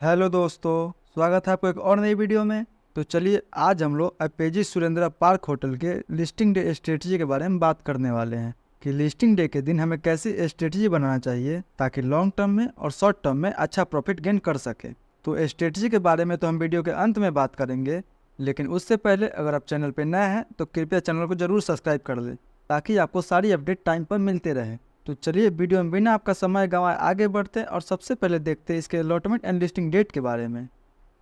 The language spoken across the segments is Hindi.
हेलो दोस्तों, स्वागत है आपको एक और नई वीडियो में। तो चलिए आज हम लोग अपेजी सुरेंद्रा पार्क होटल के लिस्टिंग डे स्ट्रेटजी के बारे में बात करने वाले हैं कि लिस्टिंग डे के दिन हमें कैसी स्ट्रेटजी बनाना चाहिए ताकि लॉन्ग टर्म में और शॉर्ट टर्म में अच्छा प्रॉफिट गेन कर सके। तो स्ट्रेटजी के बारे में तो हम वीडियो के अंत में बात करेंगे, लेकिन उससे पहले अगर आप चैनल पर नए हैं तो कृपया चैनल को ज़रूर सब्सक्राइब कर लें ताकि आपको सारी अपडेट टाइम पर मिलते रहे। तो चलिए वीडियो में बिना आपका समय गंवाए आगे बढ़ते हैं और सबसे पहले देखते हैं इसके अलॉटमेंट एंड लिस्टिंग डेट के बारे में।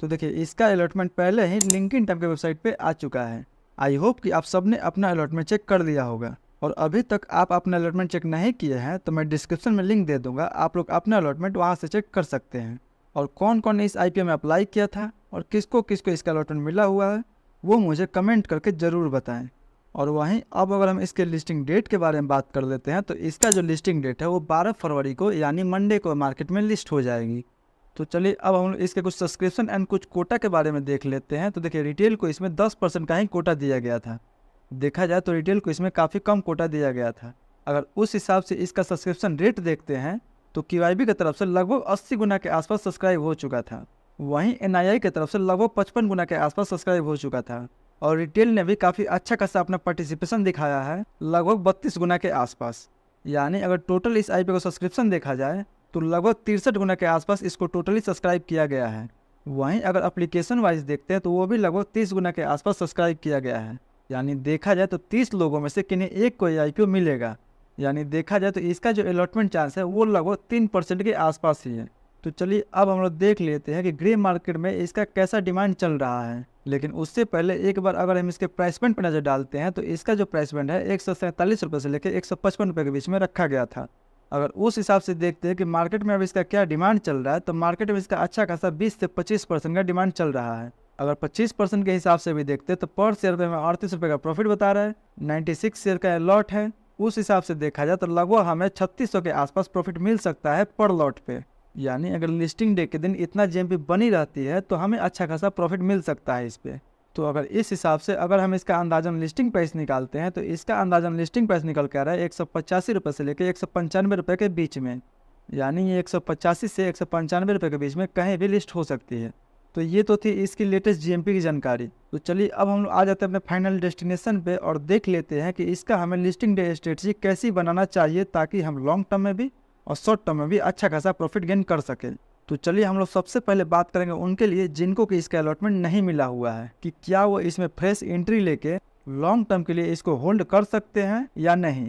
तो देखिए, इसका अलॉटमेंट पहले ही लिंक्डइन टाइम के वेबसाइट पे आ चुका है। आई होप कि आप सबने अपना अलॉटमेंट चेक कर लिया होगा, और अभी तक आप अपना अलॉटमेंट चेक नहीं किए हैं तो मैं डिस्क्रिप्शन में लिंक दे दूंगा, आप लोग अपना अलॉटमेंट वहाँ से चेक कर सकते हैं। और कौन कौन ने इस IPO में अप्लाई किया था और किसको किसको इसका अलॉटमेंट मिला हुआ है वो मुझे कमेंट करके ज़रूर बताएँ। और वहीं अब अगर हम इसके लिस्टिंग डेट के बारे में बात कर लेते हैं तो इसका जो लिस्टिंग डेट है वो 12 फरवरी को यानी मंडे को मार्केट में लिस्ट हो जाएगी। तो चलिए अब हम इसके कुछ सब्सक्रिप्शन एंड कुछ कोटा के बारे में देख लेते हैं। तो देखिए, रिटेल को इसमें 10% का ही कोटा दिया गया था। देखा जाए तो रिटेल को इसमें काफ़ी कम कोटा दिया गया था। अगर उस हिसाब से इसका सब्सक्रिप्शन रेट देखते हैं तो QIB की तरफ से लगभग 80 गुना के आसपास सब्सक्राइब हो चुका था। वहीं NII की तरफ से लगभग 55 गुना के आसपास सब्सक्राइब हो चुका था। और रिटेल ने भी काफ़ी अच्छा खासा अपना पार्टिसिपेशन दिखाया है, लगभग 32 गुना के आसपास। यानी अगर टोटल इस IPO का सब्सक्रिप्शन देखा जाए तो लगभग 63 गुना के आसपास इसको टोटली सब्सक्राइब किया गया है। वहीं अगर एप्लीकेशन वाइज देखते हैं तो वो भी लगभग 30 गुना के आसपास सब्सक्राइब किया गया है। यानी देखा जाए तो 30 लोगों में से किन्हीं एक को ये IPO मिलेगा। यानी देखा जाए तो इसका जो अलॉटमेंट चांस है वो लगभग 3% के आसपास ही है। तो चलिए अब हम लोग देख लेते हैं कि ग्रे मार्केट में इसका कैसा डिमांड चल रहा है। लेकिन उससे पहले एक बार अगर हम इसके प्राइस पॉइंट पर नज़र डालते हैं तो इसका जो प्राइस पॉइंट है 147 रुपये से लेकर 155 रुपये के बीच में रखा गया था। अगर उस हिसाब से देखते हैं कि मार्केट में अब इसका क्या डिमांड चल रहा है तो मार्केट में इसका अच्छा खासा 20 से 25% का डिमांड चल रहा है। अगर 25% के हिसाब से भी देखते हैं तो पर शेयर पे हमें 38 रुपये का प्रॉफिट बता रहा है। 96 शेयर का लॉट है। उस हिसाब से देखा जाए तो लगभग हमें 3600 के आसपास प्रॉफिट मिल सकता है पर लॉट पे। यानी अगर लिस्टिंग डे के दिन इतना GMP बनी रहती है तो हमें अच्छा खासा प्रॉफिट मिल सकता है इस पे। तो अगर इस हिसाब से अगर हम इसका अंदाजन लिस्टिंग प्राइस निकालते हैं तो इसका अंदाजन लिस्टिंग प्राइस निकल कर आ रहा है 185 रुपये से लेकर 195 रुपये के बीच में। यानी ये 185 से 195 रुपये के बीच में कहीं भी लिस्ट हो सकती है। तो ये तो थी इसकी लेटेस्ट GMP की जानकारी। तो चलिए अब हम लोग आ जाते हैं अपने फाइनल डेस्टिनेशन पे और देख लेते हैं कि इसका हमें लिस्टिंग डे स्ट्रेटजी कैसी बनाना चाहिए ताकि हम लॉन्ग टर्म में भी और शॉर्ट टर्म में भी अच्छा खासा प्रॉफिट गेन कर सके। तो चलिए हम लोग सबसे पहले बात करेंगे उनके लिए जिनको कि इसका अलॉटमेंट नहीं मिला हुआ है कि क्या वो इसमें फ्रेश एंट्री लेके लॉन्ग टर्म के लिए इसको होल्ड कर सकते हैं या नहीं।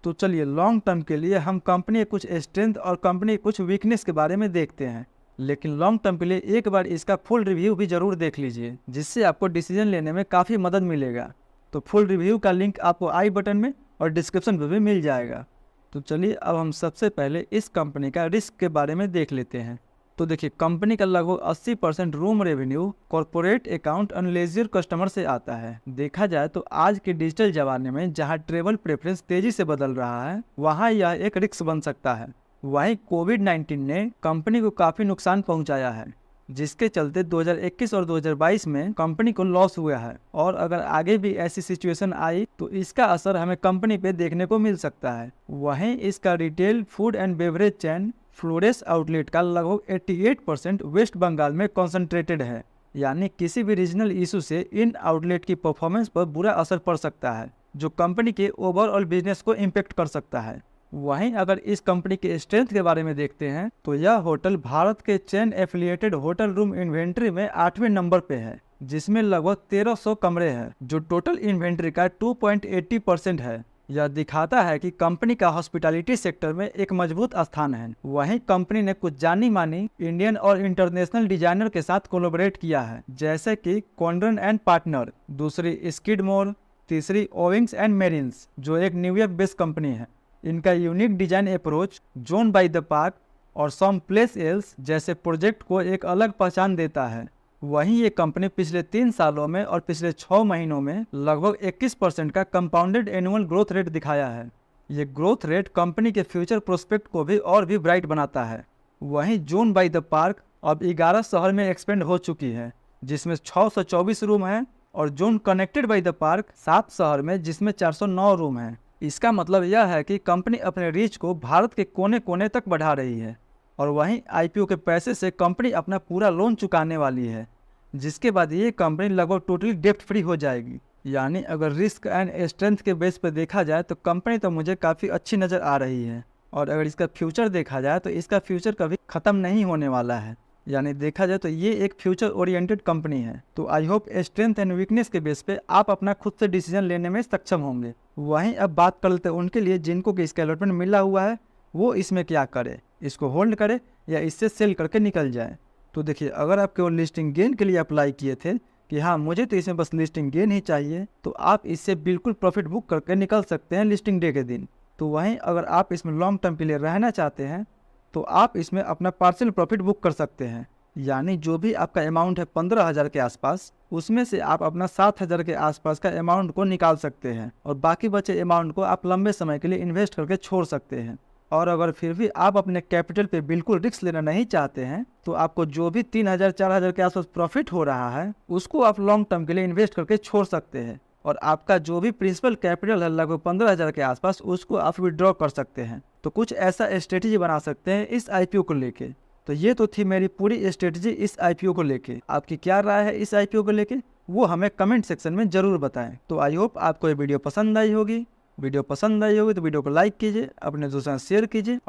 तो चलिए लॉन्ग टर्म के लिए हम कंपनी के कुछ स्ट्रेंथ और कंपनी के कुछ वीकनेस के बारे में देखते हैं, लेकिन लॉन्ग टर्म के लिए एक बार इसका फुल रिव्यू भी ज़रूर देख लीजिए जिससे आपको डिसीजन लेने में काफ़ी मदद मिलेगा। तो फुल रिव्यू का लिंक आपको आई बटन में और डिस्क्रिप्शन में भी मिल जाएगा। तो चलिए अब हम सबसे पहले इस कंपनी का रिस्क के बारे में देख लेते हैं। तो देखिए, कंपनी का लगभग 80% room revenue corporate account and leisure customer से आता है। देखा जाए तो आज के डिजिटल जमाने में जहां ट्रेवल प्रेफरेंस तेजी से बदल रहा है वहां यह एक रिस्क बन सकता है। वहीं कोविड-19 ने कंपनी को काफ़ी नुकसान पहुंचाया है, जिसके चलते 2021 और 2022 में कंपनी को लॉस हुआ है। और अगर आगे भी ऐसी सिचुएशन आई तो इसका असर हमें कंपनी पे देखने को मिल सकता है। वहीं इसका retail food and beverage chain Flores outlet का लगभग 88% वेस्ट बंगाल में कॉन्सेंट्रेटेड है। यानी किसी भी रीजनल इशू से इन आउटलेट की परफॉर्मेंस पर बुरा असर पड़ सकता है जो कंपनी के ओवरऑल बिजनेस को इम्पेक्ट कर सकता है। वहीं अगर इस कंपनी के स्ट्रेंथ के बारे में देखते हैं तो यह होटल भारत के chain affiliated hotel room inventory में 8वें नंबर पे है, जिसमें लगभग 1300 कमरे हैं जो टोटल इन्वेंट्री का 2.80% है। यह दिखाता है कि कंपनी का हॉस्पिटैलिटी सेक्टर में एक मजबूत स्थान है। वहीं कंपनी ने कुछ जानी मानी इंडियन और इंटरनेशनल डिजाइनर के साथ कोलैबोरेट किया है, जैसे कि कॉन्ड्रन एंड पार्टनर, दूसरी स्किडमोर, तीसरी ओविंग्स एंड मेरिन्स जो एक न्यूयॉर्क बेस्ड कंपनी है। इनका unique design approach zone by the park और सम प्लेस एल्स जैसे प्रोजेक्ट को एक अलग पहचान देता है। वहीं ये कंपनी पिछले 3 सालों में और पिछले 6 महीनों में लगभग 21% का कंपाउंडेड एनुअल ग्रोथ रेट दिखाया है। ये ग्रोथ रेट कंपनी के फ्यूचर प्रोस्पेक्ट को भी और भी ब्राइट बनाता है। वहीं जोन बाय द पार्क अब 11 शहर में एक्सपेंड हो चुकी है, जिसमें 624 रूम हैं, और zone connected by the park 7 शहर में जिसमें 409 रूम हैं। इसका मतलब यह है कि कंपनी अपने रीच को भारत के कोने कोने तक बढ़ा रही है। और वहीं आईपीओ के पैसे से कंपनी अपना पूरा लोन चुकाने वाली है, जिसके बाद ये कंपनी लगभग टोटली डेप्ट फ्री हो जाएगी। यानी अगर रिस्क एंड स्ट्रेंथ के बेस पर देखा जाए तो कंपनी तो मुझे काफ़ी अच्छी नज़र आ रही है। और अगर इसका फ्यूचर देखा जाए तो इसका फ्यूचर कभी ख़त्म नहीं होने वाला है। यानी देखा जाए तो ये एक फ्यूचर ओरिएंटेड कंपनी है। तो I hope strength and weakness के बेस पे आप अपना खुद से डिसीजन लेने में सक्षम होंगे। वहीं अब बात कर लेते हैं उनके लिए जिनको कि इसका अलॉटमेंट मिला हुआ है, वो इसमें क्या करे, इसको होल्ड करे या इससे सेल करके निकल जाए। तो देखिए, अगर आप केवल लिस्टिंग गेन के लिए अप्लाई किए थे कि हाँ मुझे तो इसमें बस लिस्टिंग गेन ही चाहिए, तो आप इससे बिल्कुल प्रॉफिट बुक करके निकल सकते हैं लिस्टिंग डे के दिन। तो वहीं अगर आप इसमें लॉन्ग टर्म के लिए रहना चाहते हैं तो आप इसमें अपना पार्शियल प्रॉफिट बुक कर सकते हैं। यानी जो भी आपका अमाउंट है 15,000 के आसपास, उसमें से आप अपना 7,000 के आसपास का अमाउंट को निकाल सकते हैं और बाकी बचे अमाउंट को आप लंबे समय के लिए इन्वेस्ट करके छोड़ सकते हैं। और अगर फिर भी आप अपने कैपिटल पे बिल्कुल रिस्क लेना नहीं चाहते हैं तो आपको जो भी 3,000-4,000 के आसपास प्रॉफिट हो रहा है उसको आप लॉन्ग टर्म के लिए इन्वेस्ट करके छोड़ सकते हैं। और आपका जो भी प्रिंसिपल कैपिटल है लगभग 15,000 के आसपास, उसको आप विड्रॉ कर सकते हैं। तो कुछ ऐसा स्ट्रेटेजी बना सकते हैं इस आईपीओ को लेके। तो ये तो थी मेरी पूरी स्ट्रेटेजी इस आईपीओ को लेके। आपकी क्या राय है इस आईपीओ को लेके, वो हमें कमेंट सेक्शन में ज़रूर बताएं। तो आई होप आपको ये वीडियो पसंद आई होगी। वीडियो पसंद आई होगी तो वीडियो को लाइक कीजिए, अपने दोस्तों से शेयर कीजिए।